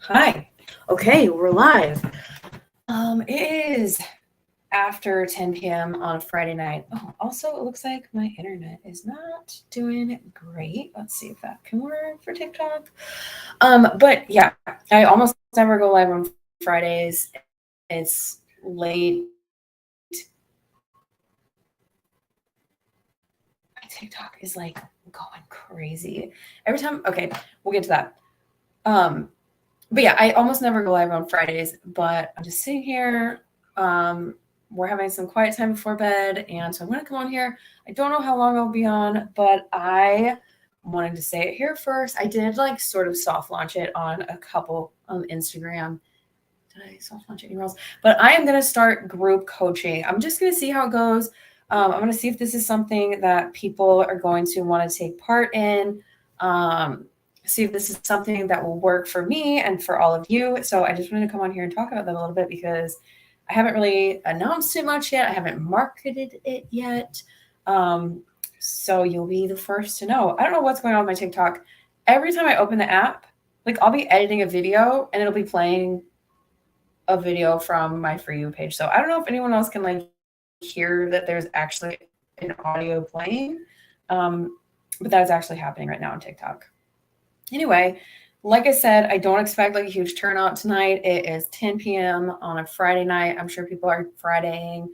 Hi. Okay, we're live. It is after 10 p.m. on Friday night. Oh, also, it looks like my internet is not doing great. Let's see if that can work for TikTok. But yeah, I almost never go live on Fridays. It's late. My TikTok is like going crazy every time. Okay, we'll get to that. Um, but yeah, I almost never go live on Fridays, but I'm just sitting here. We're having some quiet time before bed, and so I'm gonna come on here. I don't know how long I'll be on, but I wanted to say it here first. I did like sort of soft launch it on a couple on Instagram. Did I soft launch it anywhere else? But I am gonna start group coaching. I'm just gonna see how it goes. I'm gonna see if this is something that people are going to want to take part in. Um, See if this is something that will work for me and for all of you. So I just wanted to come on here and talk about that a little bit because I haven't really announced it much yet. I haven't marketed it yet. Um, so you'll be the first to know. I don't know what's going on with my TikTok. Every time I open the app, like I'll be editing a video and it'll be playing a video from my For You page. So I don't know if anyone else can like hear that there's actually an audio playing. But that is actually happening right now on TikTok. Anyway, like I said, I don't expect like a huge turnout tonight. It is 10 p.m. on a Friday night. I'm sure people are Fridaying.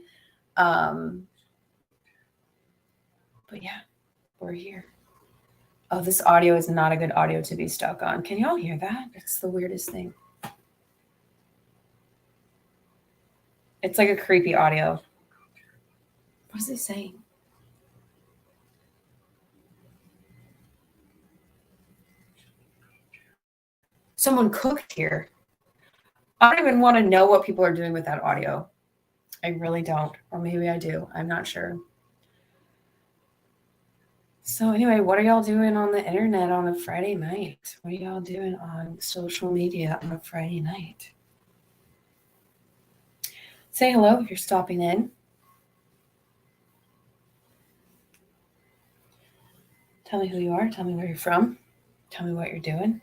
Um, but yeah, we're here. Oh, this audio is not a good audio to be stuck on. Can y'all hear that? It's the weirdest thing. It's like a creepy audio. What is it saying? Someone cooked here. I don't even want to know what people are doing with that audio. I really don't. Or maybe I do. I'm not sure. So, anyway, what are y'all doing on the internet on a Friday night? What are y'all doing on social media on a Friday night? Say hello if you're stopping in. Tell me who you are. Tell me where you're from. Tell me what you're doing.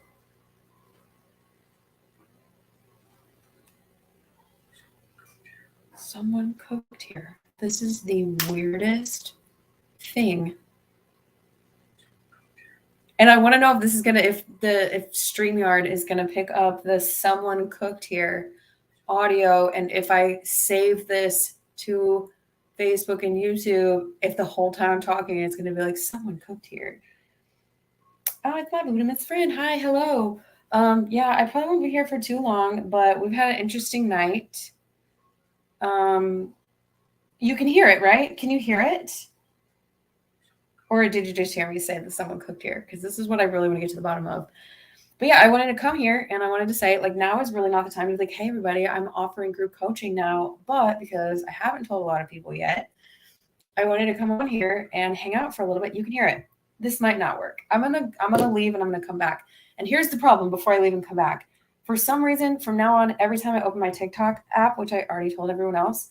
Someone cooked here. This is the weirdest thing. And I want to know if this is gonna if StreamYard is gonna pick up the someone cooked here audio, and if I save this to Facebook and YouTube, if the whole time I'm talking it's gonna be like someone cooked here. Oh, it's my Buddhist friend. Hi, hello. Yeah, I probably won't be here for too long, but we've had an interesting night. Um, you can hear it, right? Can you hear it? Or did you just hear me say that someone cooked here? Because this is what I really want to get to the bottom of. But yeah, I wanted to come here and I wanted to say, like, now is really not the time to be like, hey, everybody, I'm offering group coaching now. But because I haven't told a lot of people yet, I wanted to come on here and hang out for a little bit. You can hear it. This might not work. I'm gonna leave and I'm gonna come back. And here's the problem before I leave and come back. For some reason, from now on, every time I open my TikTok app, which I already told everyone else,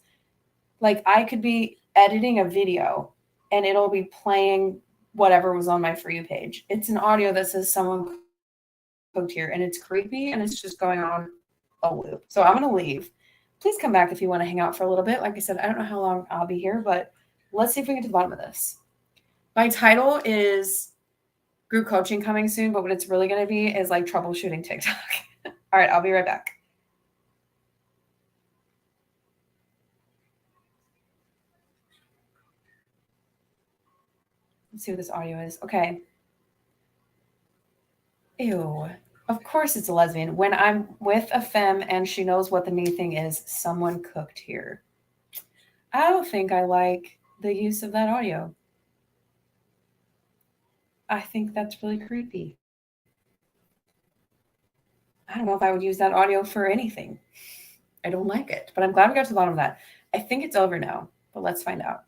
like I could be editing a video and it'll be playing whatever was on my For You page. It's an audio that says someone cooked here and it's creepy and it's just going on a loop. So I'm gonna leave. Please come back if you want to hang out for a little bit. Like I said, I don't know how long I'll be here, but let's see if we get to the bottom of this. My title is group coaching coming soon, but what it's really going to be is like troubleshooting TikTok. All right, I'll be right back. Let's see what this audio is. Okay. Ew. Of course it's a lesbian. When I'm with a femme and she knows what the new thing is, someone cooked here. I don't think I like the use of that audio. I think that's really creepy. I don't know if I would use that audio for anything. I don't like it, but I'm glad we got to the bottom of that. I think it's over now, but let's find out.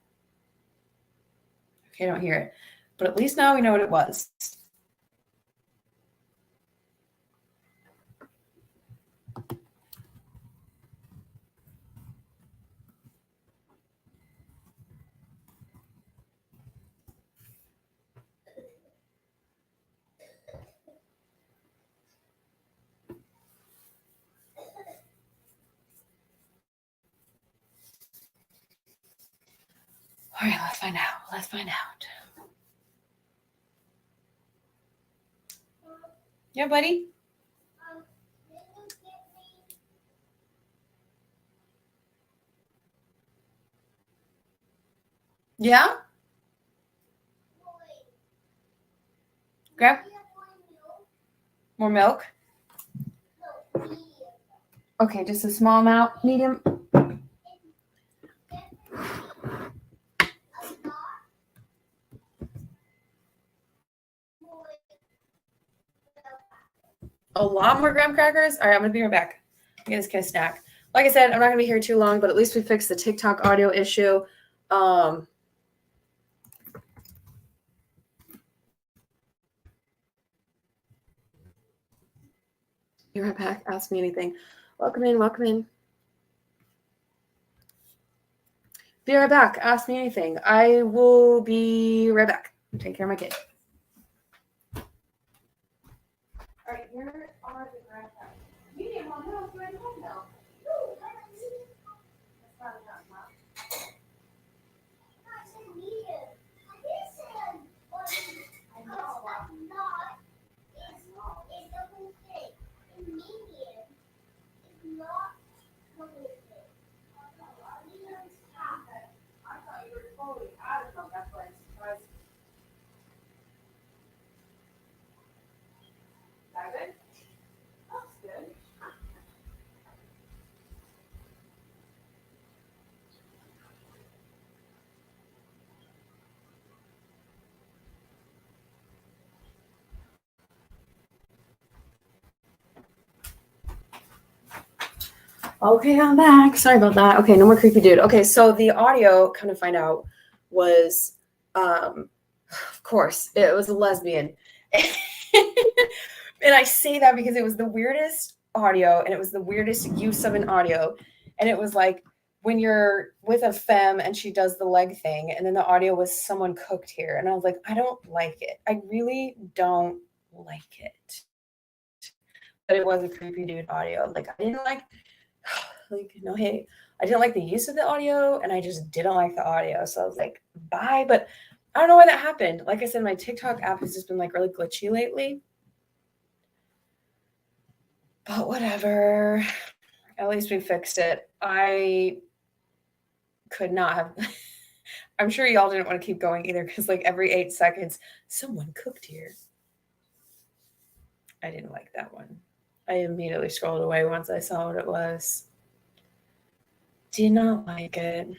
Okay, I don't hear it. But at least now we know what it was. All right, let's find out. Let's find out. Yeah, buddy? Yeah? Grab more milk? Okay, just a small amount, medium. A lot more graham crackers? All right, I'm going to be right back. I'm going to get a snack. Like I said, I'm not going to be here too long, but at least we fixed the TikTok audio issue. Be right back. Ask me anything. Welcome in. Welcome in. Be right back. Ask me anything. I will be right back. Take care of my kid. All right, here are the graham crackers. Medium, Mom. What else do I have now? Okay, I'm back. Sorry about that. Okay, no more creepy dude. Okay, so the audio, come to find out, was, of course, it was a lesbian. And I say that because it was the weirdest audio and it was the weirdest use of an audio. And it was like when you're with a femme and she does the leg thing, and then the audio was someone cooked here. And I was like, I don't like it. I really don't like it. But it was a creepy dude audio. Like, I didn't like, hey, I didn't like the use of the audio and I just didn't like the audio. So I was like, bye. But I don't know why that happened. Like I said, my TikTok app has just been like really glitchy lately. But whatever. At least we fixed it. I could not have. I'm sure y'all didn't want to keep going either because like every 8 seconds, someone cooked here. I didn't like that one. I immediately scrolled away once I saw what it was. Did not like it.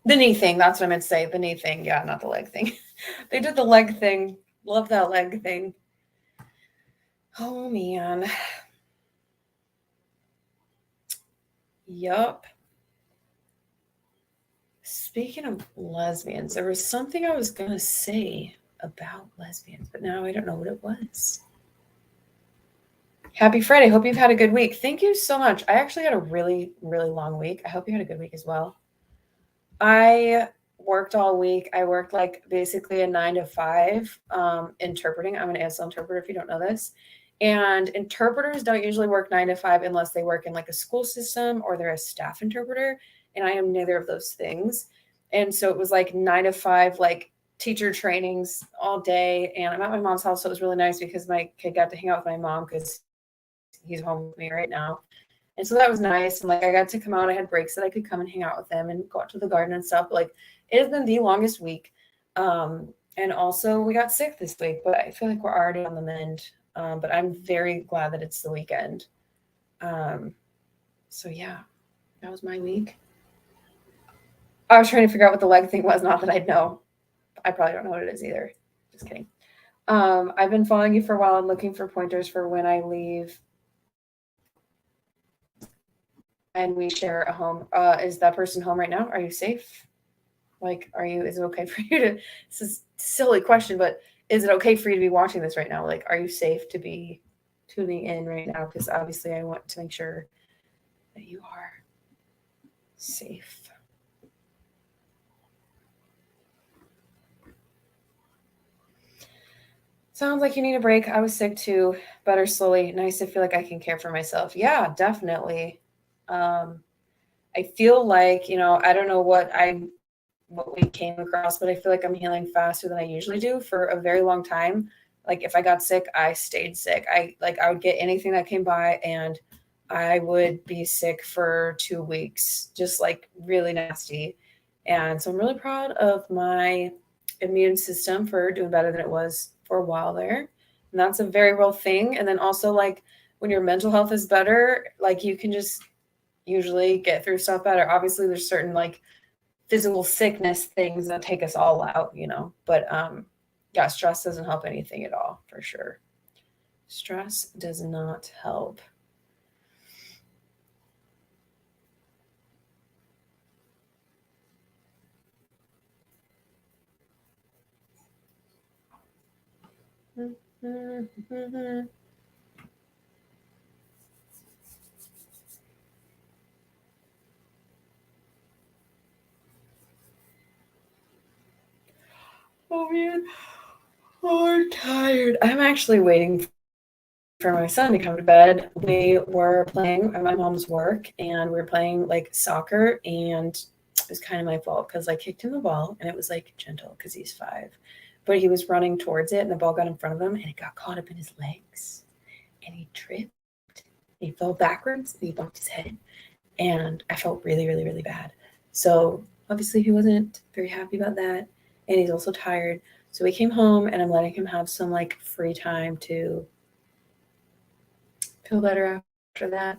The knee thing, that's what I meant to say. The knee thing. Yeah, not the leg thing. They did the leg thing. Love that leg thing. Oh, man. Yup. Speaking of lesbians, there was something I was going to say about lesbians, but now I don't know what it was. Happy Friday. Hope you've had a good week. Thank you so much. I actually had a really, really long week. I hope you had a good week as well. I worked all week. I worked like basically a 9 to 5 interpreting. I'm an ASL interpreter if you don't know this. And interpreters don't usually work 9 to 5 unless they work in like a school system or they're a staff interpreter. And I am neither of those things. And so it was like 9 to 5, like teacher trainings all day. And I'm at my mom's house. So it was really nice because my kid got to hang out with my mom because he's home with me right now. And so that was nice. And like I got to come out. I had breaks that I could come and hang out with them and go out to the garden and stuff. But like it has been the longest week. And also we got sick this week, but I feel like we're already on the mend. But I'm very glad that it's the weekend. So yeah, that was my week. I was trying to figure out what the leg thing was, not that I'd know. I probably don't know what it is either. Just kidding. I've been following you for a while and looking for pointers for when I leave and we share a home. Is that person home right now? Are you safe? Like, is it okay for you to, this is a silly question, but is it okay for you to be watching this right now? Like, are you safe to be tuning in right now? Because obviously I want to make sure that you are safe. Sounds like you need a break. I was sick too. Better slowly. Nice to feel like I can care for myself. Yeah, definitely. I feel like, I don't know what what we came across, but I feel like I'm healing faster than I usually do for a very long time. Like if I got sick, I stayed sick. I would get anything that came by and I would be sick for 2 weeks, just like really nasty. And so I'm really proud of my immune system for doing better than it was for a while there. And that's a very real thing. And then also like when your mental health is better, like you can just usually get through stuff better. Obviously there's certain like physical sickness things that take us all out, but yeah, stress doesn't help anything at all, for sure. Stress does not help. Oh man, oh, I'm tired. I'm actually waiting for my son to come to bed. We were playing at my mom's work and we were playing like soccer, and it was kind of my fault because I kicked him the ball and it was like gentle because he's 5. But he was running towards it and the ball got in front of him and it got caught up in his legs and he tripped. He fell backwards and he bumped his head. And I felt really, really, really bad. So obviously he wasn't very happy about that. And he's also tired. So we came home and I'm letting him have some like free time to feel better after that.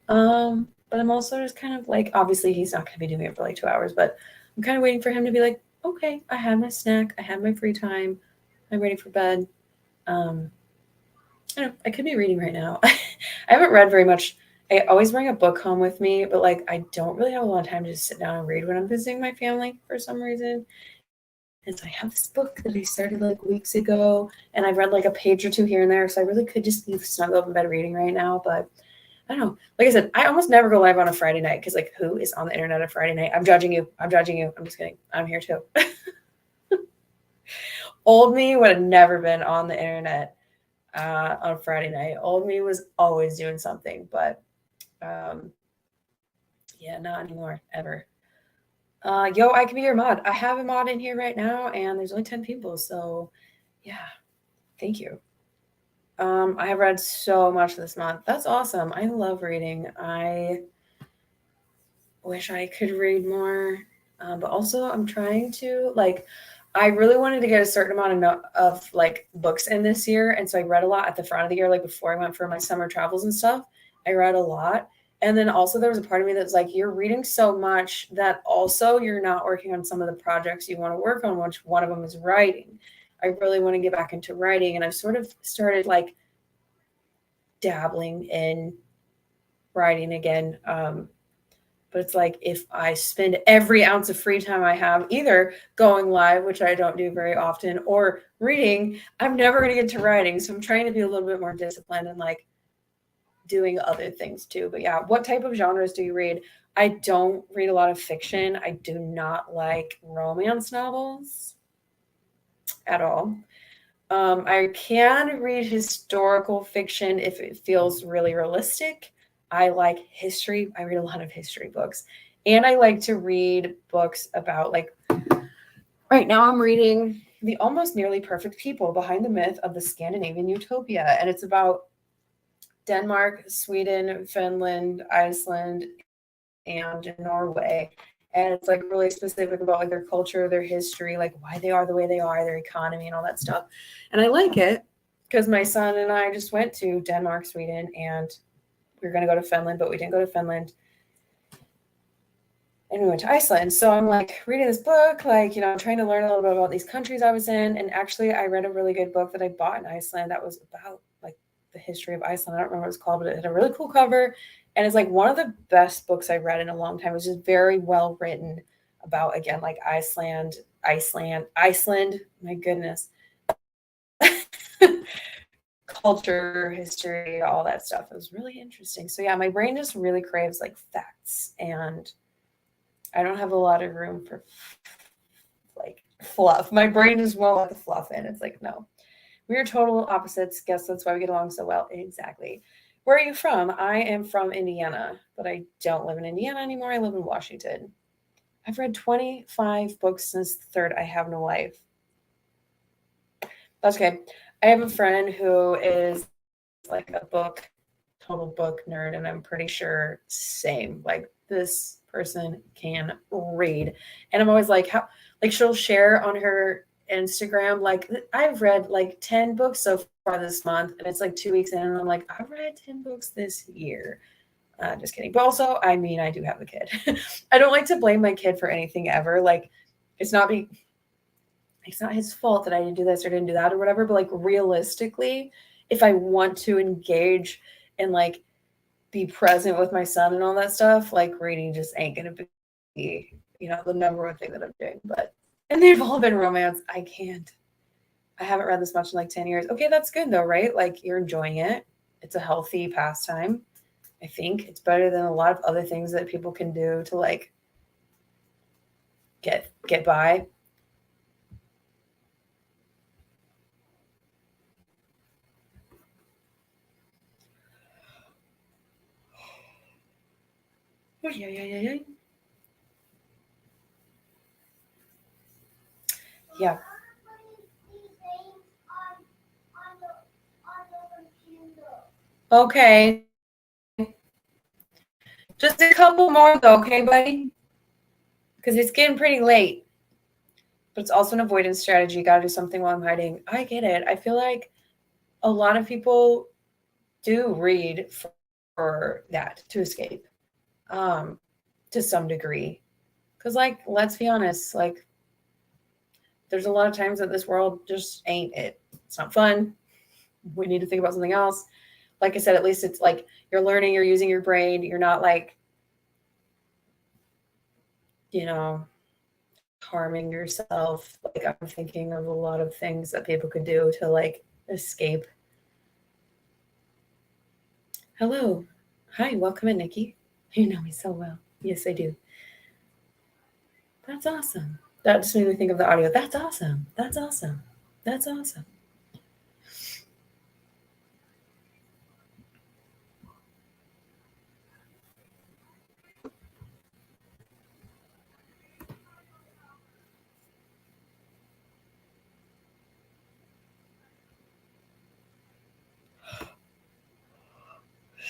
But I'm also just kind of like, obviously he's not going to be doing it for like 2 hours, but I'm kind of waiting for him to be like, okay, I had my snack, I had my free time, I'm ready for bed. I don't know, I could be reading right now. I haven't read very much. I always bring a book home with me, but like I don't really have a lot of time to just sit down and read when I'm visiting my family for some reason. And so I have this book that I started like weeks ago, and I've read like a page or two here and there. So I really could just be snuggled up in bed reading right now, but I don't know. Like I said, I almost never go live on a Friday night because like who is on the internet on Friday night? I'm judging you. I'm judging you. I'm just kidding. I'm here too. Old me would have never been on the internet on Friday night. Old me was always doing something, but um, yeah, not anymore ever. Yo, I can be your mod. I have a mod in here right now, and there's only 10 people, so yeah, thank you. I have read so much this month. That's awesome. I love reading. I wish I could read more, but also I'm trying to like. I really wanted to get a certain amount of like books in this year, and so I read a lot at the front of the year, like before I went for my summer travels and stuff. I read a lot, and then also there was a part of me that's like, you're reading so much that also you're not working on some of the projects you want to work on, which one of them is writing. I really want to get back into writing, and I've sort of started like dabbling in writing again. But it's like if I spend every ounce of free time I have either going live, which I don't do very often, or reading, I'm never going to get to writing. So I'm trying to be a little bit more disciplined and like doing other things too. But yeah, what type of genres do you read? I don't read a lot of fiction. I do not like romance novels at all. I can read historical fiction if it feels really realistic. I like history. I read a lot of history books. And I like to read books about, like, right now I'm reading The Almost Nearly Perfect People Behind the Myth of the Scandinavian Utopia. And it's about Denmark, Sweden, Finland, Iceland, and Norway. And it's like really specific about like their culture, their history, like why they are the way they are, their economy, and all that stuff. And I like it because my son and I just went to Denmark, Sweden, and we were going to go to Finland, but we didn't go to Finland. And we went to Iceland. So I'm like reading this book, like, I'm trying to learn a little bit about these countries I was in. And actually, I read a really good book that I bought in Iceland that was about like the history of Iceland. I don't remember what it's called, but it had a really cool cover. And it's like one of the best books I read in a long time. It was just very well written about, again, like Iceland, my goodness. Culture, history, all that stuff. It was really interesting. So yeah, my brain just really craves like facts, and I don't have a lot of room for like fluff. My brain just won't let the fluff in. It's like, no, we are total opposites. Guess that's why we get along so well. Exactly. Where are you from? I am from Indiana, but I don't live in Indiana anymore. I live in Washington. I've read 25 books since the third I Have No Life. That's okay. I have a friend who is like a total book nerd, and I'm pretty sure same. Like this person can read. And I'm always like, how, like she'll share on her Instagram, like I've read like 10 books so far this month, and it's like 2 weeks in, and I'm like, I've read 10 books this year. Just kidding. But also, I mean, I do have a kid. I don't like to blame my kid for anything ever. Like, it's not be it's not his fault that I didn't do this or didn't do that or whatever. But like realistically, if I want to engage and like be present with my son and all that stuff, like reading just ain't gonna be, the number one thing that I'm doing. But and they've all been romance. I can't. I haven't read this much in like 10 years. Okay, that's good though, right? Like you're enjoying it. It's a healthy pastime. I think it's better than a lot of other things that people can do to like get by. Oh, yeah, yeah, yeah, yeah. Yeah. Okay. Just a couple more though, okay, buddy? Because it's getting pretty late. But it's also an avoidance strategy. You got to do something while I'm hiding. I get it. I feel like a lot of people do read for that to escape, um, to some degree. Because, like, let's be honest, like, there's a lot of times that this world just ain't it. It's not fun. We need to think about something else. Like I said, at least it's like you're learning, you're using your brain. You're not like, you know, harming yourself. Like I'm thinking of a lot of things that people could do to like escape. Hello. Hi, welcome in, Nikki. You know me so well. Yes, I do. That's awesome. That just made me think of the audio. That's awesome. That's awesome. That's awesome.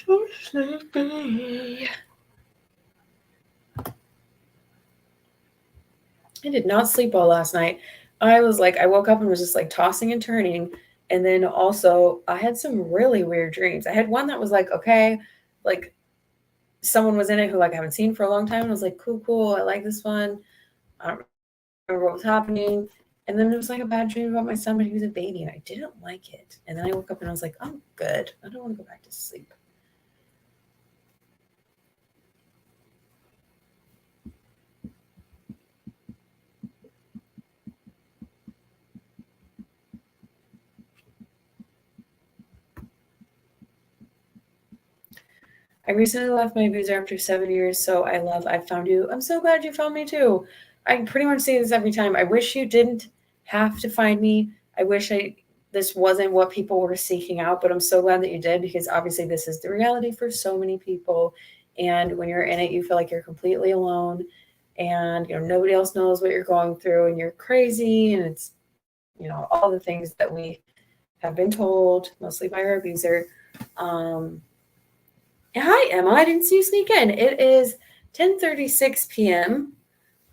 So sleepy. I did not sleep well last night. I was like, I woke up and was just like tossing and turning. And then also, I had some really weird dreams. I had one that was like, okay, like someone was in it who like I haven't seen for a long time. And I was like, cool, cool. I like this one. I don't remember what was happening. And then it was like a bad dream about my son, but he was a baby and I didn't like it. And then I woke up and I was like, I'm good. I don't want to go back to sleep. I recently left my abuser after 7 years, so I found you. I'm so glad you found me too. I pretty much say this every time. I wish you didn't have to find me. I wish this wasn't what people were seeking out, but I'm so glad that you did because obviously this is the reality for so many people. And when you're in it, you feel like you're completely alone and nobody else knows what you're going through and you're crazy and it's all the things that we have been told, mostly by our abuser. Um, Hi, Emma. I didn't see you sneak in. It is 10:36 p.m.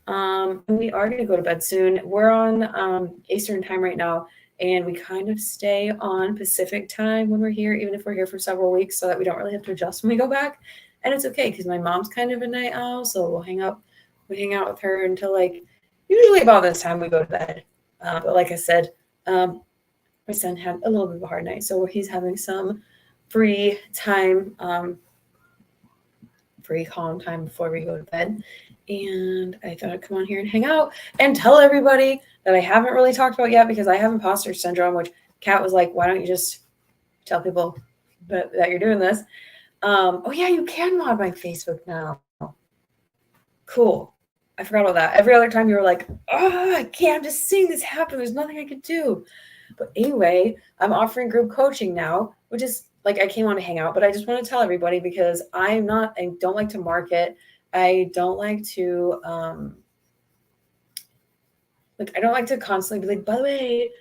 And we are going to go to bed soon. We're on Eastern time right now, and we kind of stay on Pacific time when we're here, even if we're here for several weeks, so that we don't really have to adjust when we go back. And it's okay because my mom's kind of a night owl, so we'll hang out. We hang out with her until like usually about this time we go to bed. But like I said, my son had a little bit of a hard night, so he's having some free time. Free calm time before we go to bed. And I thought I'd come on here and hang out and tell everybody that I haven't really talked about yet because I have imposter syndrome, which Kat was like, why don't you just tell people that you're doing this? Oh, yeah, you can mod my Facebook now. Cool. I forgot about that. Every other time you were like, oh, I can't. I'm just seeing this happen. There's nothing I can do. But anyway, I'm offering group coaching now, which is like I came on to hang out, but I just want to tell everybody because I don't like to market. I don't like to like, I don't like to constantly be like, by the way,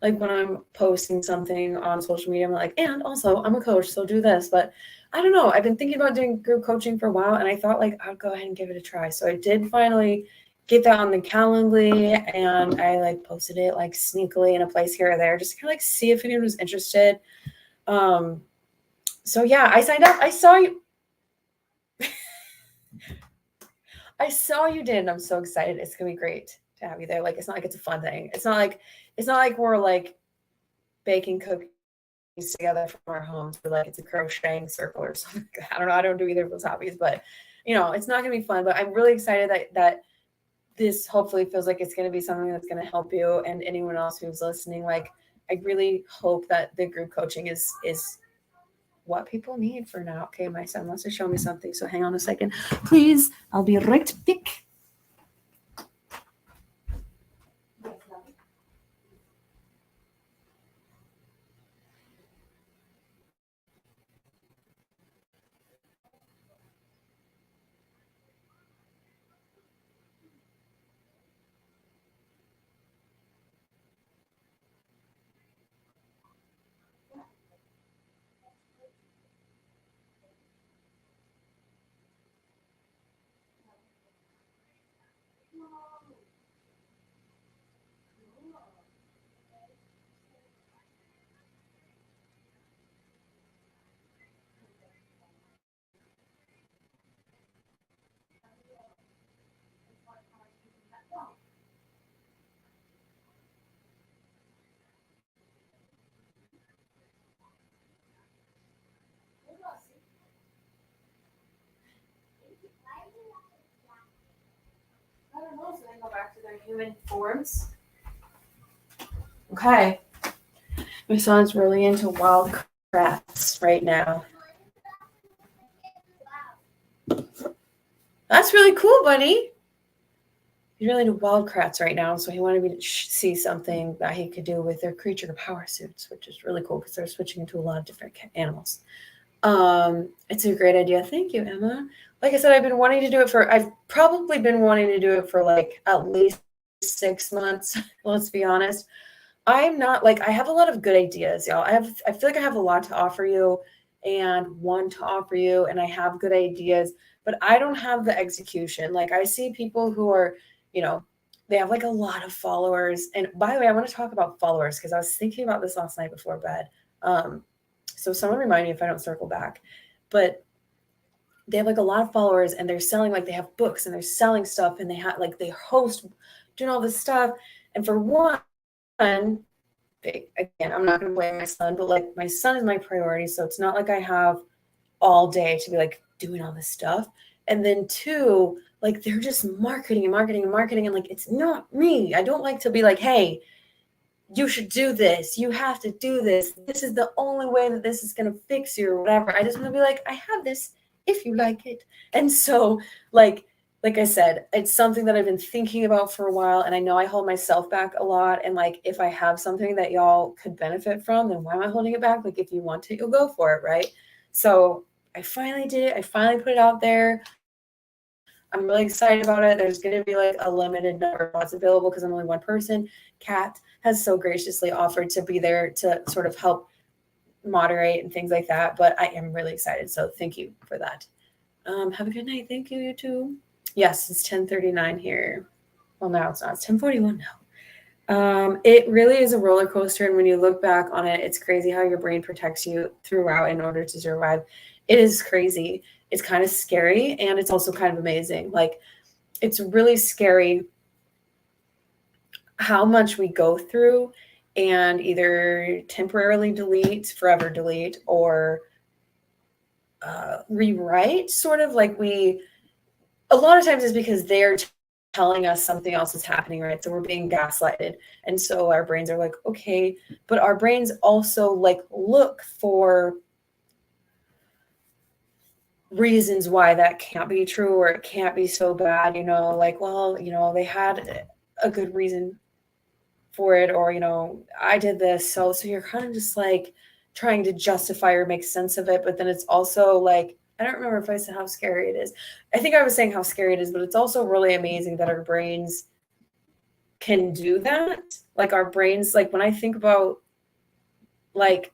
like when I'm posting something on social media, I'm like, and also I'm a coach, so do this. But I don't know. I've been thinking about doing group coaching for a while, and I thought like I'd go ahead and give it a try. So I did finally get that on the Calendly, and I like posted it like sneakily in a place here or there, just to kind of like see if anyone was interested. So yeah, I signed up. I saw you. I saw you did, and I'm so excited. It's gonna be great to have you there. Like, it's not like it's a fun thing. It's not like we're like baking cookies together from our homes. Or like it's a crocheting circle or something. I don't know. I don't do either of those hobbies, but it's not gonna be fun. But I'm really excited that this hopefully feels like it's gonna be something that's gonna help you and anyone else who's listening. Like, I really hope that the group coaching is what people need for now. Okay, my son wants to show me something, so hang on a second, please. I'll be right back. I don't know, so they go back to their human forms. Okay. My son's really into wild crafts right now. That's really cool, buddy. He's really into wildcrafts right now, so he wanted me to see something that he could do with their creature power suits, which is really cool because they're switching into a lot of different animals. It's a great idea. Thank you, Emma. Like I said, I've probably been wanting to do it for like at least 6 months. Let's be honest. I'm not like, I have a lot of good ideas, y'all. I feel like I have a lot to offer you and want to offer you, and I have good ideas, but I don't have the execution. Like, I see people who are, you know, they have like a lot of followers. And by the way, I want to talk about followers because I was thinking about this last night before bed. So someone remind me if I don't circle back. But they have like a lot of followers, and they're selling, like they have books and they're selling stuff, and they have like they host doing all this stuff. And for one, again, I'm not going to blame my son, but like my son is my priority. So it's not like I have all day to be like doing all this stuff. And then two, like they're just marketing and marketing and marketing. And like, it's not me. I don't like to be like, hey, you should do this. You have to do this. This is the only way that this is going to fix you or whatever. I just want to be like, I have this if you like it. And so like I said, it's something that I've been thinking about for a while, and I know I hold myself back a lot. And like, if I have something that y'all could benefit from, then why am I holding it back? Like, if you want it, you'll go for it, right? So I finally did it. I finally put it out there. I'm really excited about it. There's going to be like a limited number of spots available because I'm only one person. Kat has so graciously offered to be there to sort of help moderate and things like that. But I am really excited. So thank you for that. Have a good night. Thank you, you too. Yes, it's 10:39 here. Well, now it's not. It's 10:41 now. It really is a roller coaster. And when you look back on it, it's crazy how your brain protects you throughout in order to survive. It is crazy. It's kind of scary, and it's also kind of amazing. Like, it's really scary how much we go through and either temporarily delete, forever delete, or rewrite, sort of like a lot of times it's because they're telling us something else is happening, right? So we're being gaslighted. And so our brains are like, okay, but our brains also like look for reasons why that can't be true or it can't be so bad, like, well, they had a good reason for it, or, I did this. So you're kind of just like trying to justify or make sense of it. But then it's also like, I don't remember if I said how scary it is. I think I was saying how scary it is, but it's also really amazing that our brains can do that. Like our brains, like when I think about like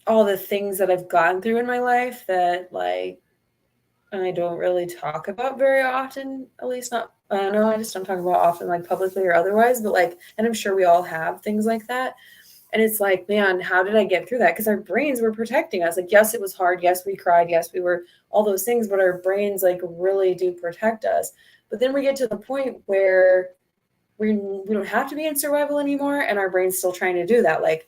all the things that I've gone through in my life that like I don't really talk about very often, at least not, I don't know, I just don't talk about often like publicly or otherwise, but like, and I'm sure we all have things like that. And it's like, man, how did I get through that? Because our brains were protecting us. Like, yes, it was hard. Yes, we cried. Yes, we were all those things, but our brains like really do protect us. But then we get to the point where we don't have to be in survival anymore, and our brain's still trying to do that. Like,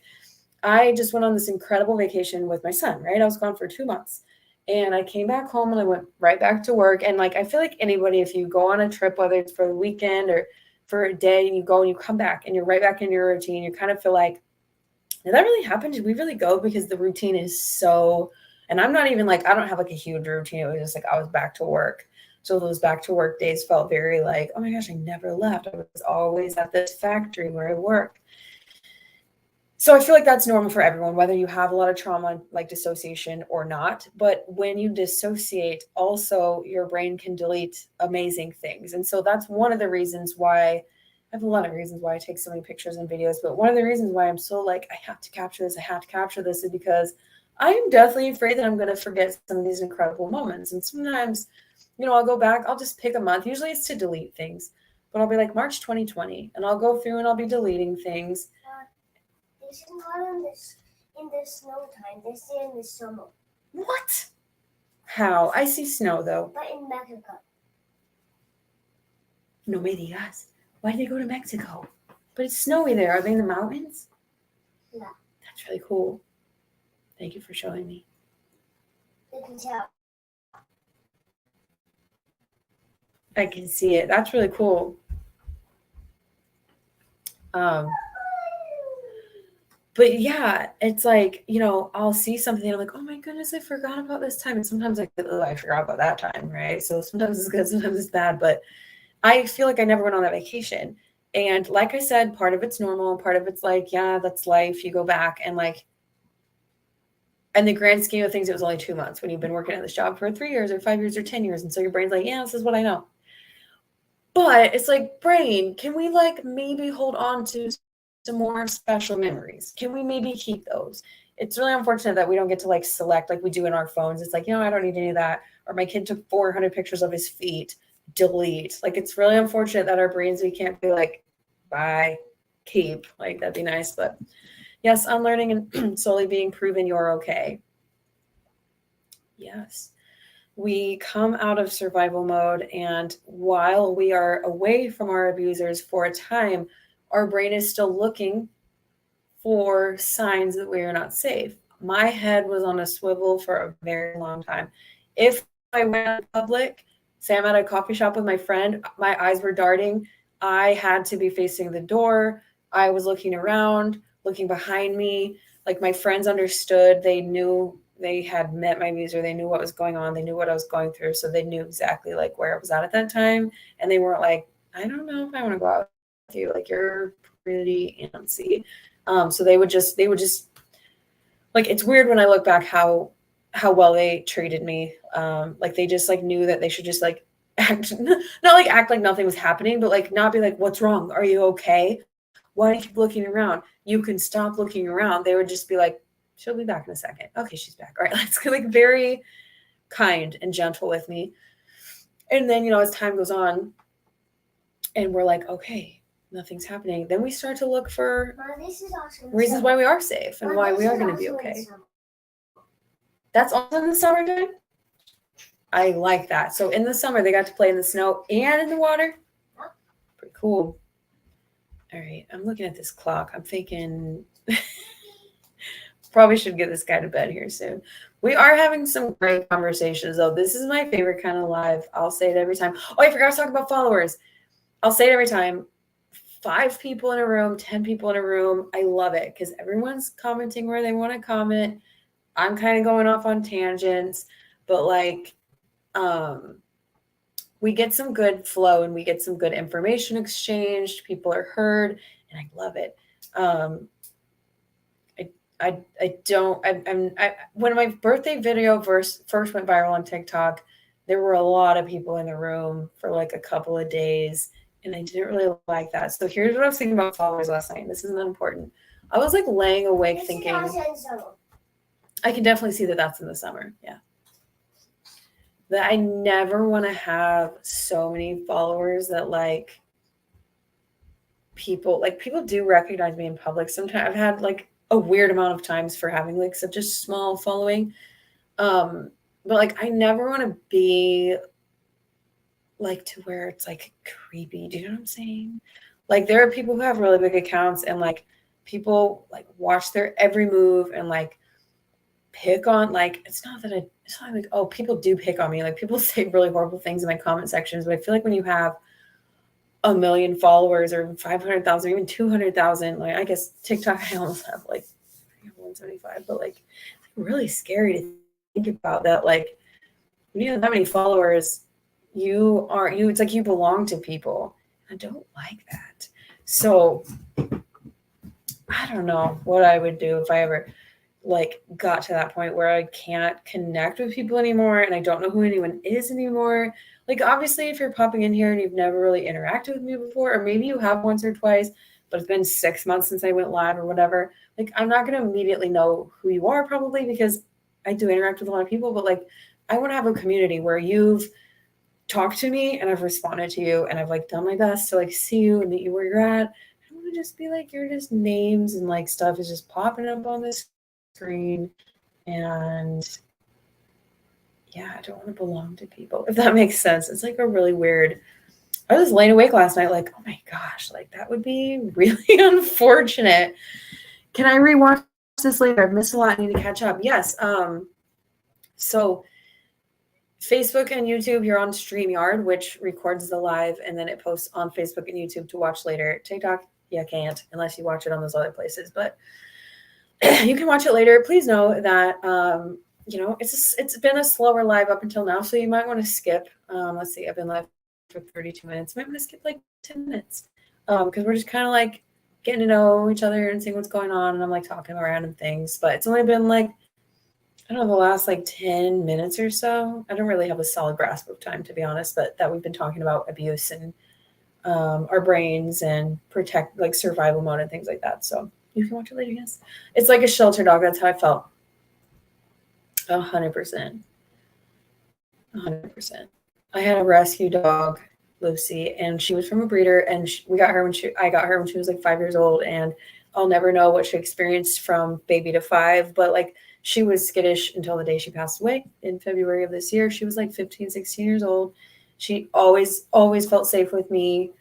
I just went on this incredible vacation with my son, right? I was gone for 2 months. And I came back home and I went right back to work. And like, I feel like anybody, if you go on a trip, whether it's for the weekend or for a day, and you go and you come back and you're right back in your routine, you kind of feel like, did that really happen? Did we really go? Because the routine is so, and I'm not even like, I don't have like a huge routine. It was just like, I was back to work. So those back to work days felt very like, oh my gosh, I never left. I was always at this factory where I work. So I feel like that's normal for everyone, whether you have a lot of trauma like dissociation or not. But when you dissociate, also your brain can delete amazing things. And so that's one of the reasons why I have a lot of reasons why I take so many pictures and videos. But one of the reasons why I'm so like, I have to capture this, I have to capture this is because I am definitely afraid that I'm going to forget some of these incredible moments. And sometimes, I'll go back, I'll just pick a month. Usually it's to delete things, but I'll be like March 2020 and I'll go through and I'll be deleting things. This is not in the snow time. This is in the summer. What? How? I see snow though. But in Mexico. No me digas. Why did they go to Mexico? But it's snowy there. Are they in the mountains? Yeah. That's really cool. Thank you for showing me. You can tell. I can see it. That's really cool. But yeah, it's like, I'll see something and I'm like, oh my goodness, I forgot about this time. And sometimes I forgot about that time, right? So sometimes it's good, sometimes it's bad. But I feel like I never went on that vacation. And like I said, part of it's normal, part of it's like, yeah, that's life. You go back and like, in the grand scheme of things, it was only 2 months when you've been working at this job for 3 years or 5 years or 10 years. And so your brain's like, yeah, this is what I know. But it's like, brain, can we like maybe hold on to some more special memories? Can we maybe keep those? It's really unfortunate that we don't get to like select like we do in our phones. It's like, I don't need to do that. Or my kid took 400 pictures of his feet, delete. Like, it's really unfortunate that our brains, we can't be like, bye, keep. Like, that'd be nice. But yes, unlearning and slowly being proven you're okay. Yes. We come out of survival mode, and while we are away from our abusers for a time, our brain is still looking for signs that we are not safe. My head was on a swivel for a very long time. If I went in public, say I'm at a coffee shop with my friend, my eyes were darting. I had to be facing the door. I was looking around, looking behind me. Like, my friends understood. They knew, they had met my abuser. They knew what was going on. They knew what I was going through. So they knew exactly like where I was at that time. And they weren't like, I don't know if I want to go out with you. Like, you're pretty antsy. So they would just like, it's weird when I look back how well they treated me. Like, they just like knew that they should just like act, not like act like nothing was happening, but like not be like, what's wrong? Are you okay? Why do you keep looking around? You can stop looking around. They would just be like, she'll be back in a second. Okay, she's back. All right. Let's go. Like, very kind and gentle with me. And then, as time goes on and we're like, okay, nothing's happening, then we start to look for reasons why we are safe and why we are going to be okay. That's also in the summertime. I like that. So in the summer, they got to play in the snow and in the water. Pretty cool. All right, I'm looking at this clock. I'm thinking probably should get this guy to bed here soon. We are having some great conversations, though. This is my favorite kind of live. I'll say it every time. Oh, I forgot to talk about followers. I'll say it every time. 5 people in a room, 10 people in a room. I love it because everyone's commenting where they want to comment. I'm kind of going off on tangents, but like, we get some good flow and we get some good information exchanged. People are heard, and I love it. When my birthday video first went viral on TikTok, there were a lot of people in the room for like a couple of days, And I didn't really like that. So here's what I was thinking about followers last night. This isn't important. I was like laying awake thinking, I can definitely see that that's in the summer. Yeah. That I never want to have so many followers that like people do recognize me in public. Sometimes I've had like a weird amount of times for having like such a small following. But like I never want to be like to where it's like creepy. Do you know what I'm saying? Like there are people who have really big accounts and like people like watch their every move and like pick on like it's not like, oh, people do pick on me. Like people say really horrible things in my comment sections, but I feel like when you have a million followers or 500,000 or even 200,000, like I guess TikTok I almost have like 175, but like it's really scary to think about that. Like when you have that many followers, it's like you belong to people. I don't like that. So I don't know what I would do if I ever like got to that point where I can't connect with people anymore and I don't know who anyone is anymore. Like obviously if you're popping in here and you've never really interacted with me before, or maybe you have once or twice, but it's been 6 months since I went live or whatever, like I'm not going to immediately know who you are probably because I do interact with a lot of people, but like I want to have a community where you've talked to me and I've responded to you and I've like done my best to like see you and meet you where you're at. I don't want to just be like you're just names and like stuff is just popping up on this screen. And yeah, I don't want to belong to people, if that makes sense. It's like a really weird. I was laying awake last night, like, oh my gosh, like that would be really unfortunate. Can I rewatch this later? I've missed a lot. I need to catch up. Yes. So Facebook and YouTube, you're on StreamYard, which records the live and then it posts on Facebook and YouTube to watch later. TikTok, you can't unless you watch it on those other places, but you can watch it later. Please know that it's been a slower live up until now, so you might want to skip. Let's see, I've been live for 32 minutes. Might want to skip like 10 minutes because we're just kind of like getting to know each other and seeing what's going on, and I'm like talking about random things. But it's only been like I don't know the last like 10 minutes or so. I don't really have a solid grasp of time, to be honest. But that we've been talking about abuse and our brains and protect like survival mode and things like that. So. You can watch it later, yes. It's like a shelter dog. That's how I felt. 100%. 100%. I had a rescue dog, Lucy, and she was from a breeder, and I got her when she was like 5 years old, and I'll never know what she experienced from baby to 5, but like she was skittish until the day she passed away in February of this year. She was like 15, 16 years old. She always felt safe with me.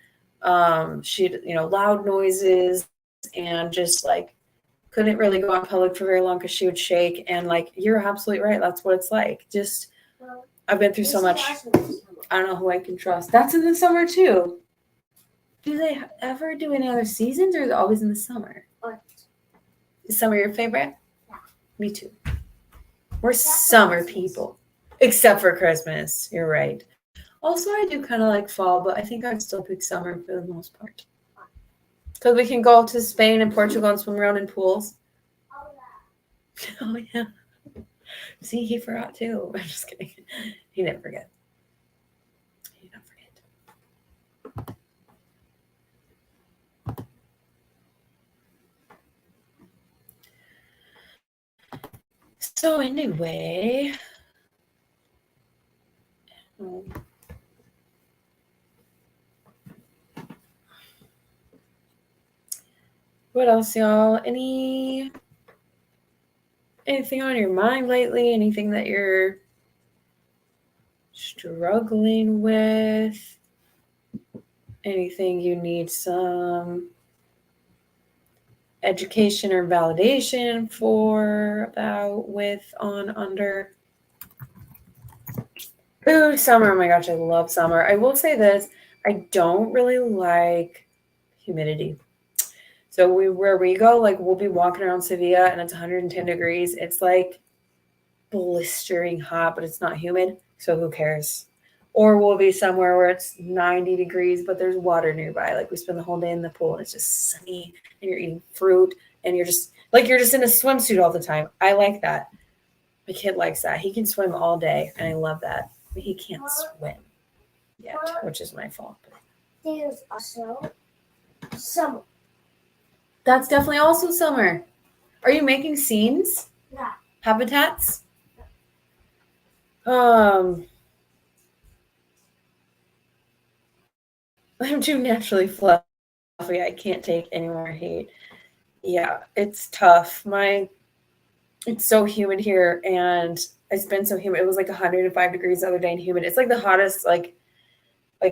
She, loud noises, and just like couldn't really go out public for very long because she would shake. And like you're absolutely right, that's what it's like. Just I've been through so much. I don't know who I can trust. That's in the summer too. Do they ever do any other seasons, or is it always in the summer? Is summer your favorite? Yeah. Me too. We're summer people, except for Christmas. You're right. Also, I do kind of like fall, but I think I'd still pick summer for the most part. Because we can go to Spain and Portugal and swim around in pools. Oh, yeah. See, he forgot too. I'm just kidding. He didn't forget. He didn't forget. So anyway. What else, y'all? Anything on your mind lately? Anything that you're struggling with? Anything you need some education or validation for, about, with, on, under? Ooh, summer. Oh my gosh, I love summer. I will say this. I don't really like humidity. So where we go, like we'll be walking around Sevilla and it's 110 degrees. It's like blistering hot, but it's not humid. So who cares? Or we'll be somewhere where it's 90 degrees, but there's water nearby. Like we spend the whole day in the pool and it's just sunny and you're eating fruit and you're just in a swimsuit all the time. I like that. My kid likes that. He can swim all day and I love that. But he can't swim yet, which is my fault. there's also summer. That's definitely also summer. Are you making scenes? Yeah. Habitats? I'm too naturally fluffy. I can't take any more heat. Yeah, it's tough. It's so humid here, and it's been so humid. It was like 105 degrees the other day and humid. It's like the hottest, like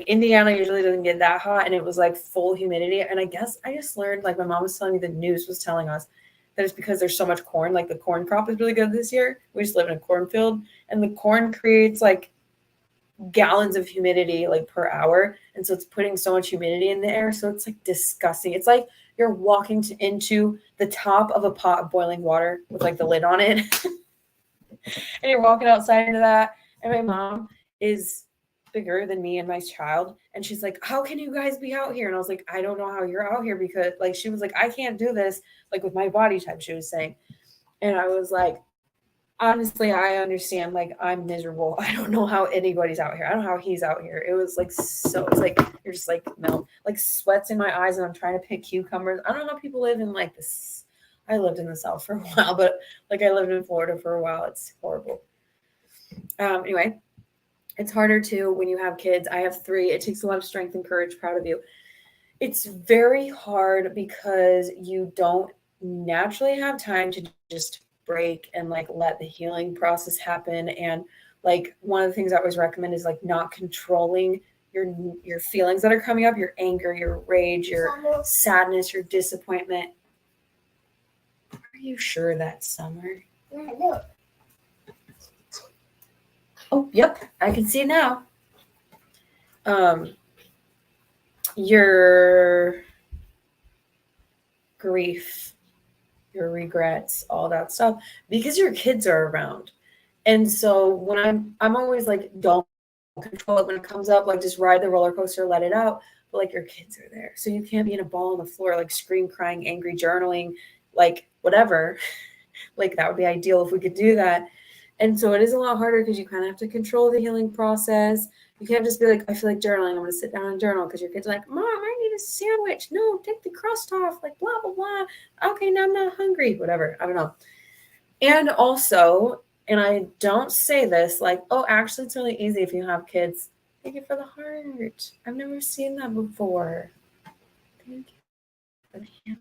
Indiana usually doesn't get that hot, and it was like full humidity. And I guess I just learned, like my mom was telling me, the news was telling us that it's because there's so much corn. Like the corn crop is really good this year. We just live in a cornfield, and the corn creates like gallons of humidity like per hour, and so it's putting so much humidity in the air, so it's like disgusting. It's like you're walking into the top of a pot of boiling water with like the lid on it and you're walking outside into that. And my mom is bigger than me and my child, and she's like, how can you guys be out here? And I was like, I don't know how you're out here, because like she was like, I can't do this like with my body type, she was saying. And I was like, honestly, I understand. Like, I'm miserable. I don't know how anybody's out here. I don't know how he's out here. It was like so. It's like you're just like melt, like sweats in my eyes, and I'm trying to pick cucumbers. I don't know. People live in like this. I lived in the South for a while, but like I lived in Florida for a while. It's horrible. Anyway, it's harder too when you have kids. I have 3. It takes a lot of strength and courage. Proud of you. It's very hard because you don't naturally have time to just break and like let the healing process happen. And like one of the things I always recommend is like not controlling your feelings that are coming up, your anger, your rage, your sadness, your disappointment. Are you sure that's summer? Yeah, look. Oh, yep, I can see now. Your grief, your regrets, all that stuff, because your kids are around. And so when I'm always like, don't control it when it comes up, like just ride the roller coaster, let it out. But like your kids are there. So you can't be in a ball on the floor, like scream, crying, angry, journaling, like whatever. Like that would be ideal if we could do that. And so it is a lot harder because you kind of have to control the healing process. You can't just be like, I feel like journaling, I'm going to sit down and journal, because your kid's like, Mom, I need a sandwich. No, take the crust off, like blah, blah, blah. Okay, now I'm not hungry, whatever. I don't know. And also, and I don't say this like, oh, actually, it's really easy if you have kids. Thank you for the heart. I've never seen that before. Thank you for the hand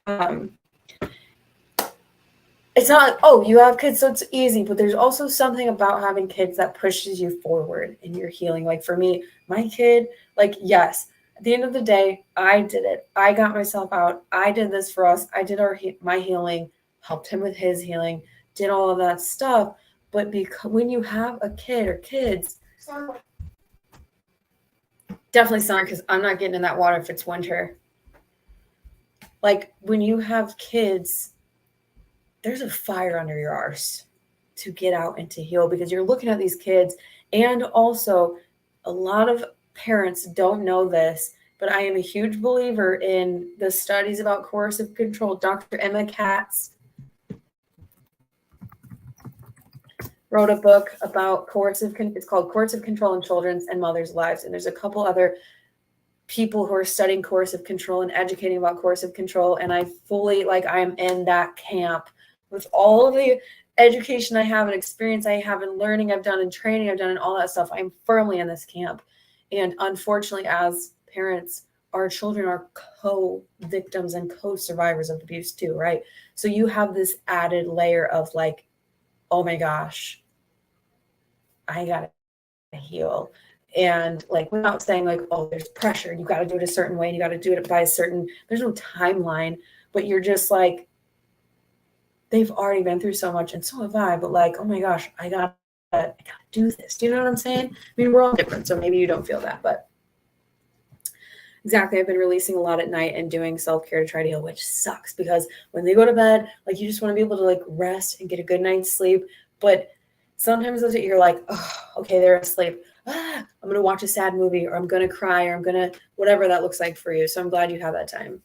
heart. It's not like, oh, you have kids, so it's easy, but there's also something about having kids that pushes you forward in your healing. Like for me, my kid, like, yes, at the end of the day, I did it. I got myself out. I did this for us. I did my healing, helped him with his healing, did all of that stuff. But because when you have a kid or kids, Summer. definitely summer, because I'm not getting in that water if it's winter. Like when you have kids, there's a fire under your arse to get out and to heal, because you're looking at these kids. And also, a lot of parents don't know this, but I am a huge believer in the studies about coercive control. Dr. Emma Katz wrote a book about it's called Coercive Control in Children's and Mothers' Lives. And there's a couple other people who are studying coercive control and educating about coercive control. And I fully, like, I'm in that camp with all of the education I have and experience I have and learning I've done and training I've done and all that stuff. I'm firmly in this camp. And unfortunately, as parents, our children are co-victims and co-survivors of abuse too, right? So you have this added layer of like, oh my gosh, I gotta heal. And like, without saying like, oh, there's pressure, you got to do it a certain way and you got to do it by a certain, there's no timeline, but you're just like, they've already been through so much and so have I, but like, oh my gosh, I gotta do this. Do you know what I'm saying? I mean, we're all different, so maybe you don't feel that, but exactly. I've been releasing a lot at night and doing self-care to try to heal, which sucks, because when they go to bed, like, you just want to be able to like rest and get a good night's sleep. But sometimes you're like, oh, okay, they're asleep. I'm going to watch a sad movie, or I'm going to cry, or I'm going to, whatever that looks like for you. So I'm glad you have that time.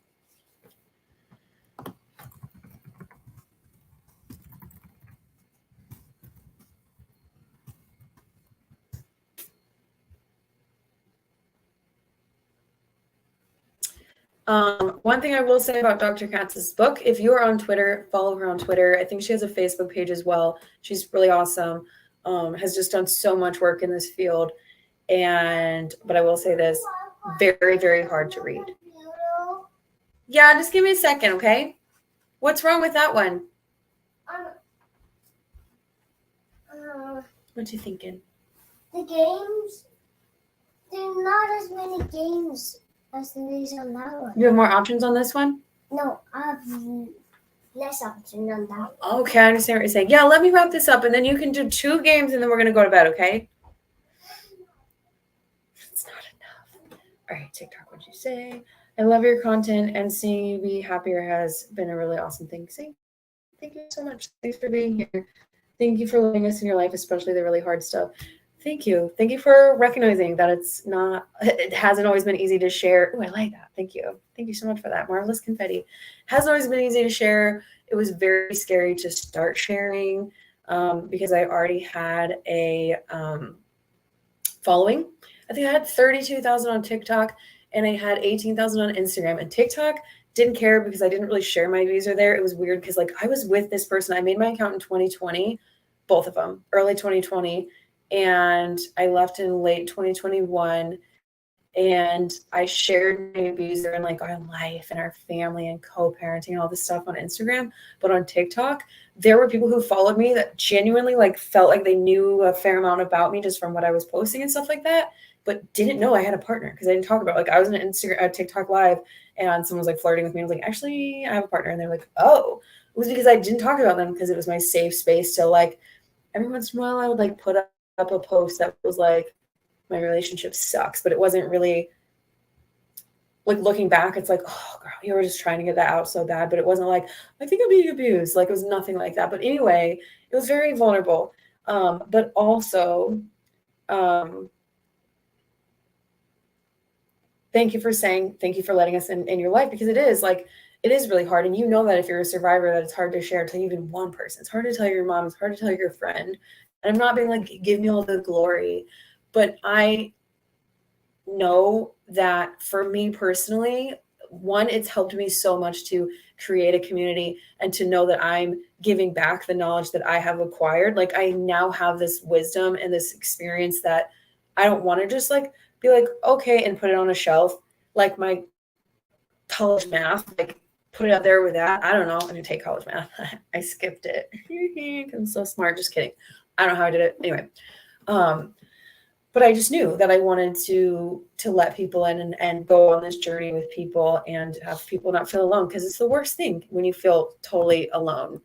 One thing I will say about Dr. Katz's book, if you are on Twitter, follow her on Twitter. I think she has a Facebook page as well. She's really awesome. Has just done so much work in this field. But I will say this, very, very hard to read. Yeah, just give me a second, okay? What's wrong with that one? What you thinking? The games, there are not as many games as there is on that one. You have more options on this one? No, I have less options on that one. Okay, I understand what you're saying. Yeah, let me wrap this up, and then you can do 2 games, and then we're going to go to bed, okay? It's not enough. All right, TikTok, what'd you say? I love your content, and seeing you be happier has been a really awesome thing. Thank you so much. Thanks for being here. Thank you for letting us in your life, especially the really hard stuff. Thank you. Thank you for recognizing that it hasn't always been easy to share. Oh, I like that. Thank you. Thank you so much for that. Marvelous confetti. Hasn't always been easy to share. It was very scary to start sharing because I already had a following. I think I had 32,000 on TikTok and I had 18,000 on Instagram. And TikTok didn't care because I didn't really share my views there. It was weird because like I was with this person. I made my account in 2020, both of them, early 2020. And I left in late 2021. And I shared my views there and like our life and our family and co-parenting and all this stuff on Instagram. But on TikTok, there were people who followed me that genuinely like felt like they knew a fair amount about me just from what I was posting and stuff like that, but didn't know I had a partner because I didn't talk about it. Like I was in an Instagram TikTok live and someone was like flirting with me. I was like, actually, I have a partner. And they're like, oh, it was because I didn't talk about them because it was my safe space to like every once in a while I would like put up a post that was like, my relationship sucks, but it wasn't really like looking back. It's like, oh girl, you were just trying to get that out so bad, but it wasn't like, I think I'm being abused. Like it was nothing like that. But anyway, it was very vulnerable. But also, thank you for letting us in your life because it is really hard. And you know that if you're a survivor, that it's hard to share to even one person. It's hard to tell your mom. It's hard to tell your friend. And I'm not being like, give me all the glory. But I know that for me personally, one, it's helped me so much to create a community and to know that I'm giving back the knowledge that I have acquired. Like I now have this wisdom and this experience that I don't want to just like be like, okay, and put it on a shelf. Like my college math, like put it out there with that. I don't know. I didn't take college math. I skipped it. I'm so smart. Just kidding. I don't know how I did it. Anyway. But I just knew that I wanted to let people in and go on this journey with people and have people not feel alone because it's the worst thing when you feel totally alone.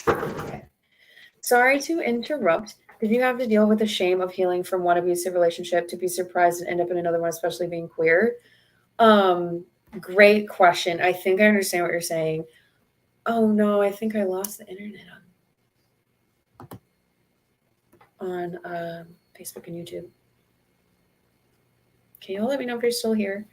Okay. Sorry to interrupt. Did you have to deal with the shame of healing from one abusive relationship to be surprised and end up in another one, especially being queer? Great question. I think I understand what you're saying. Oh no, I think I lost the internet on Facebook and YouTube. Can you all let me know if you're still here?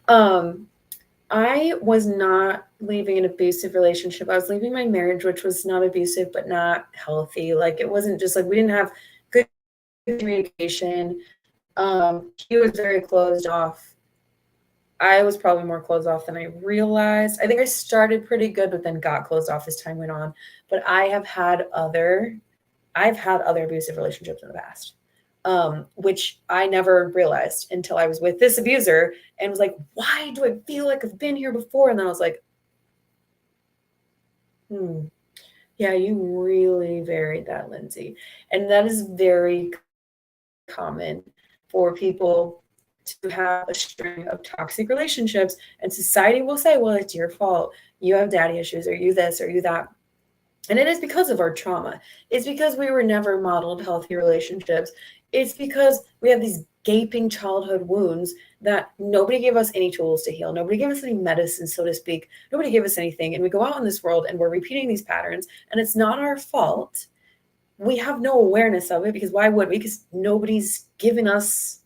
I was not leaving an abusive relationship. I was leaving my marriage, which was not abusive, but not healthy. Like it wasn't just like we didn't have good communication. He was very closed off. I was probably more closed off than I realized. I think I started pretty good, but then got closed off as time went on. But I've had other abusive relationships in the past, which I never realized until I was with this abuser and was like, why do I feel like I've been here before? And then I was like, yeah, you really varied that, Lindsay. And that is very common for people to have a string of toxic relationships, and society will say, well, it's your fault. You have daddy issues, or you this, or you that. And it is because of our trauma. It's because we were never modeled healthy relationships. It's because we have these gaping childhood wounds that nobody gave us any tools to heal. Nobody gave us any medicine, so to speak. Nobody gave us anything. And we go out in this world and we're repeating these patterns, and it's not our fault. We have no awareness of it because why would we? Because nobody's given us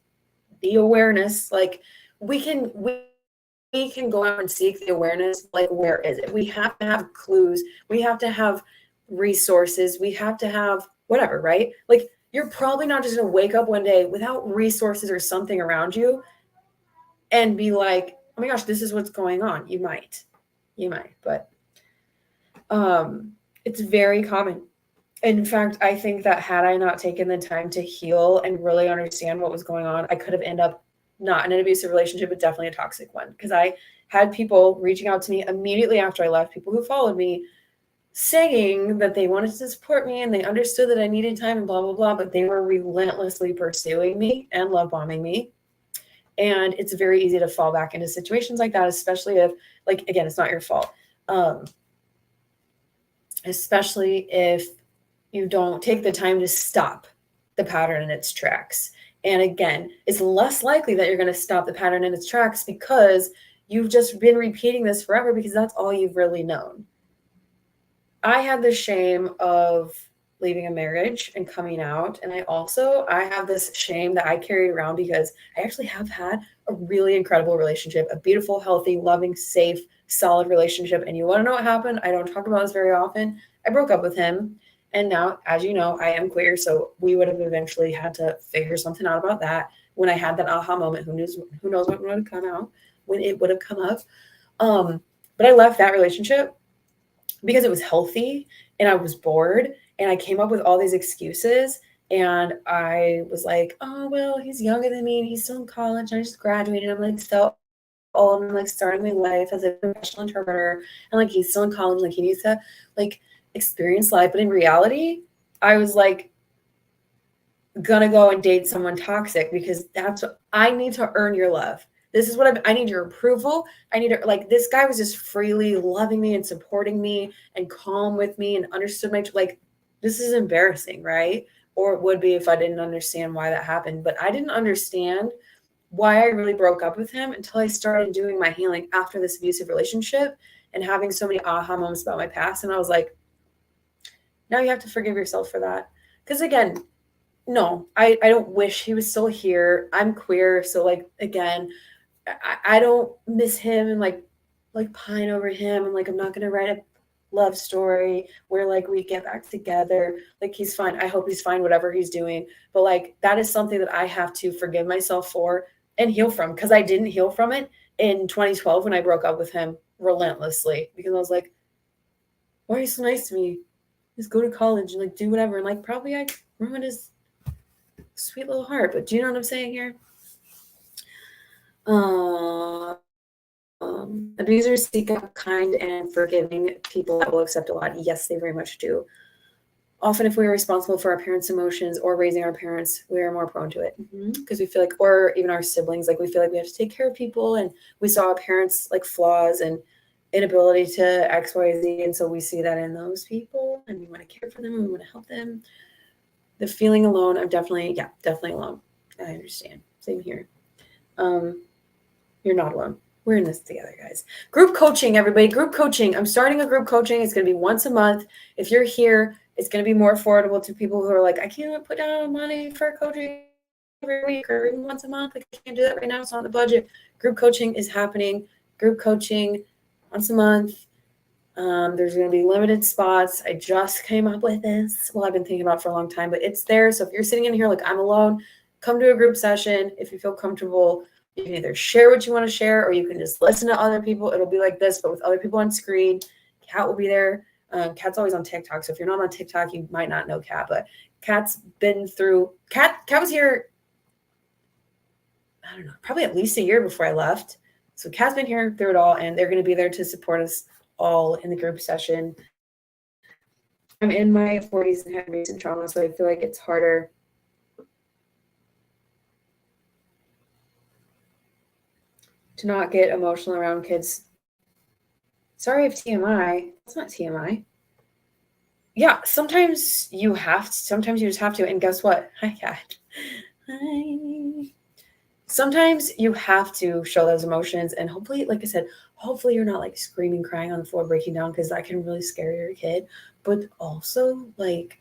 the awareness. Like we can go out and seek the awareness. Like, where is it? We have to have clues. We have to have resources. We have to have whatever, right? Like, you're probably not just going to wake up one day without resources or something around you and be like, oh my gosh, this is what's going on. You might, but it's very common. In fact, I think that had I not taken the time to heal and really understand what was going on, I could have ended up not in an abusive relationship, but definitely a toxic one. Because I had people reaching out to me immediately after I left, people who followed me, saying that they wanted to support me and they understood that I needed time and blah, blah, blah, but they were relentlessly pursuing me and love bombing me. And it's very easy to fall back into situations like that, especially if, like, again, it's not your fault. Especially if you don't take the time to stop the pattern in its tracks. And again, it's less likely that you're going to stop the pattern in its tracks because you've just been repeating this forever because that's all you've really known. I had the shame of leaving a marriage and coming out. And I have this shame that I carried around because I actually have had a really incredible relationship, a beautiful, healthy, loving, safe, solid relationship. And you want to know what happened? I don't talk about this very often. I broke up with him. And now, as you know, I am queer. So we would have eventually had to figure something out about that. When I had that aha moment, who knows what would have come out, when it would have come up. But I left that relationship because it was healthy and I was bored and I came up with all these excuses. And I was like, oh, well, he's younger than me and he's still in college. And I just graduated. I'm like so old. I'm like starting my life as a professional interpreter. And like he's still in college. Like he needs to like experience life. But in reality, I was like gonna go and date someone toxic because that's what I need to earn your love. This is what I need your approval. I need to, like, this guy was just freely loving me and supporting me and calm with me and understood my, like, this is embarrassing, right? Or it would be if I didn't understand why that happened. But I didn't understand why I really broke up with him until I started doing my healing after this abusive relationship and having so many aha moments about my past. And I was like, now you have to forgive yourself for that. Because again, no, I don't wish he was still here. I'm queer. So like, again, I don't miss him and like pine over him. And like, I'm not going to write a love story where like we get back together. Like he's fine. I hope he's fine, whatever he's doing. But like, that is something that I have to forgive myself for and heal from, because I didn't heal from it in 2012 when I broke up with him relentlessly, because I was like, why are you so nice to me? Just go to college and like do whatever. And like, probably I ruined his sweet little heart. But do you know what I'm saying here? Abusers seek out kind and forgiving people that will accept a lot. Yes, they very much do. Often, if we are responsible for our parents' emotions or raising our parents, we are more prone to it because we feel like, or even our siblings, like we feel like we have to take care of people, and we saw our parents like flaws and inability to X, Y, Z, and so we see that in those people, and we want to care for them and we want to help them. The feeling alone, I'm definitely alone. I understand. Same here. You're not alone. We're in this together, guys. Group coaching, everybody. Group coaching. I'm starting a group coaching. It's going to be once a month. If you're here, it's going to be more affordable to people who are like, I can't put down money for coaching every week or even once a month. Like, I can't do that right now. It's on the budget. Group coaching is happening. Group coaching once a month. There's going to be limited spots. I just came up with this. Well, I've been thinking about it for a long time, but it's there. So if you're sitting in here like I'm alone, come to a group session if you feel comfortable. You can either share what you want to share or you can just listen to other people. It'll be like this, but with other people on screen. Kat will be there. Kat's always on TikTok. So if you're not on TikTok, you might not know Kat, but Kat's been through, Kat was here, I don't know, probably at least a year before I left. So Kat's been here through it all, and they're going to be there to support us all in the group session. I'm in my 40s and have recent trauma, so I feel like it's harder to not get emotional around kids. Sorry if TMI. It's not TMI. Yeah, sometimes you just have to. And guess what? Hi, Kat. Hi. Sometimes you have to show those emotions. And hopefully, like I said, hopefully you're not like screaming, crying on the floor, breaking down, because that can really scare your kid. But also, like,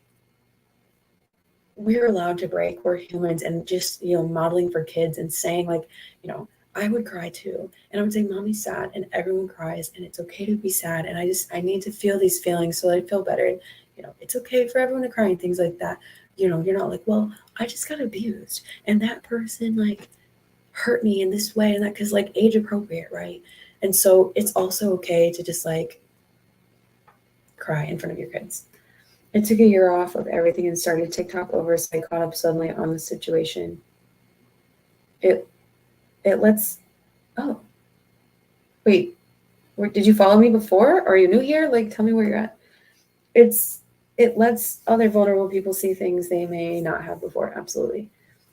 we're allowed to break. We're humans. And just, modeling for kids and saying, like, I would cry too. And I would say, Mommy's sad, and everyone cries, and it's okay to be sad. And I need to feel these feelings so that I feel better. And, it's okay for everyone to cry and things like that. You're not like, well, I just got abused and that person like hurt me in this way and that, because like age appropriate, right? And so it's also okay to just like cry in front of your kids. I took a year off of everything and started TikTok over, so I caught up suddenly on the situation. It lets. Oh, wait. Did you follow me before? Or are you new here? Like, tell me where you're at. It lets other vulnerable people see things they may not have before. Absolutely.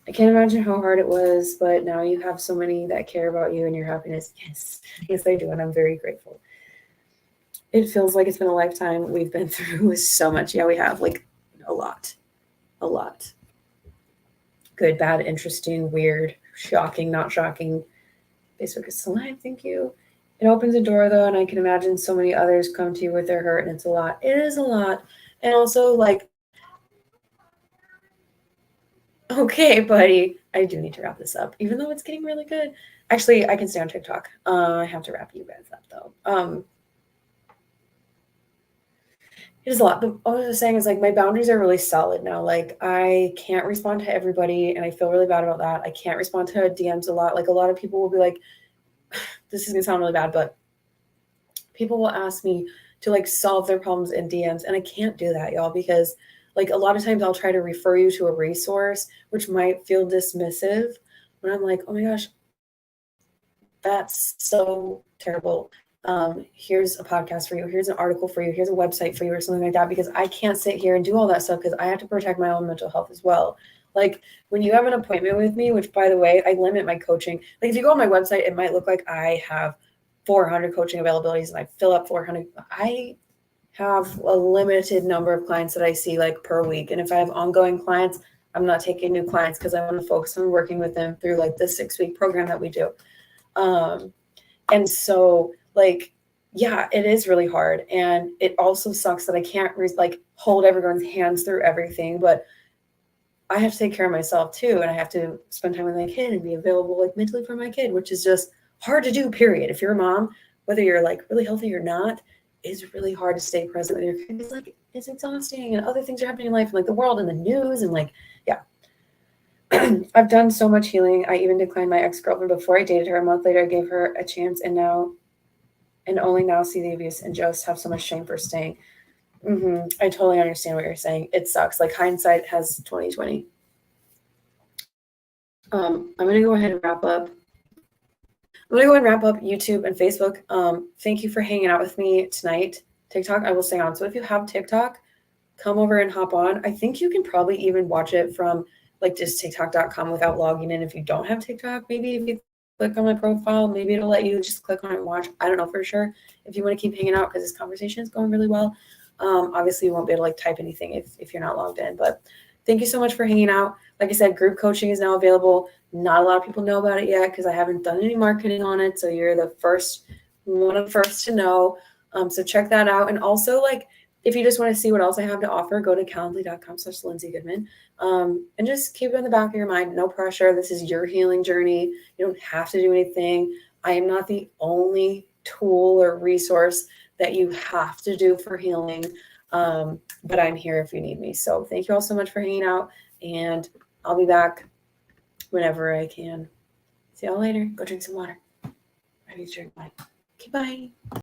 I can't imagine how hard it was, but now you have so many that care about you and your happiness. Yes, yes, I do, and I'm very grateful. It feels like it's been a lifetime. We've been through so much. Yeah, we have, like, a lot. Good, bad, interesting, weird, shocking, not shocking. Facebook is still alive. Thank you. It opens a door though, and I can imagine so many others come to you with their hurt, and it's a lot. It is a lot. And also, like, okay, buddy, I do need to wrap this up, even though it's getting really good. Actually, I can stay on TikTok. I have to wrap you guys up though. It is a lot. But what I was saying is like my boundaries are really solid now. Like I can't respond to everybody, and I feel really bad about that. I can't respond to DMs a lot. Like a lot of people will be like, this is gonna sound really bad, but people will ask me to like solve their problems in DMs, and I can't do that, y'all, because like a lot of times I'll try to refer you to a resource, which might feel dismissive, but I'm like, oh my gosh, that's so terrible. Here's a podcast for you, here's an article for you, here's a website for you, or something like that, because I can't sit here and do all that stuff because I have to protect my own mental health as well. Like when you have an appointment with me, which by the way, I limit my coaching. Like if you go on my website, it might look like I have 400 coaching availabilities and I fill up 400. I have a limited number of clients that I see like per week. And if I have ongoing clients, I'm not taking new clients because I want to focus on working with them through like the 6-week program that we do. And so like, yeah, it is really hard. And it also sucks that I can't like hold everyone's hands through everything, but I have to take care of myself too. And I have to spend time with my kid and be available like mentally for my kid, which is just hard to do, period. If you're a mom, whether you're like really healthy or not, it's really hard to stay present with your kid. It's like, it's exhausting and other things are happening in life and like the world and the news and like, yeah. I've done so much healing. I even declined my ex-girlfriend before I dated her. A month later, I gave her a chance and only now see the abuse and just have so much shame for staying. I totally understand what you're saying. It sucks. Like hindsight has 2020. I'm gonna go ahead and wrap up. YouTube and Facebook. Thank you for hanging out with me tonight. TikTok, I will stay on. So if you have TikTok, come over and hop on. I think you can probably even watch it from like just TikTok.com without logging in. If you don't have TikTok, maybe if you click on my profile, maybe it'll let you just click on it and watch. I don't know for sure. If you want to keep hanging out because this conversation is going really well. Obviously you won't be able to like type anything if you're not logged in, but thank you so much for hanging out. Like I said, group coaching is now available. Not a lot of people know about it yet because I haven't done any marketing on it. So you're one of the first to know. So check that out. And also like, if you just want to see what else I have to offer, go to calendly.com/Lindsay Goodman. And just keep it in the back of your mind. No pressure. This is your healing journey. You don't have to do anything. I am not the only tool or resource that you have to do for healing. But I'm here if you need me. So thank you all so much for hanging out, and I'll be back whenever I can. See y'all later. Go drink some water. I need to drink mine. Okay, bye.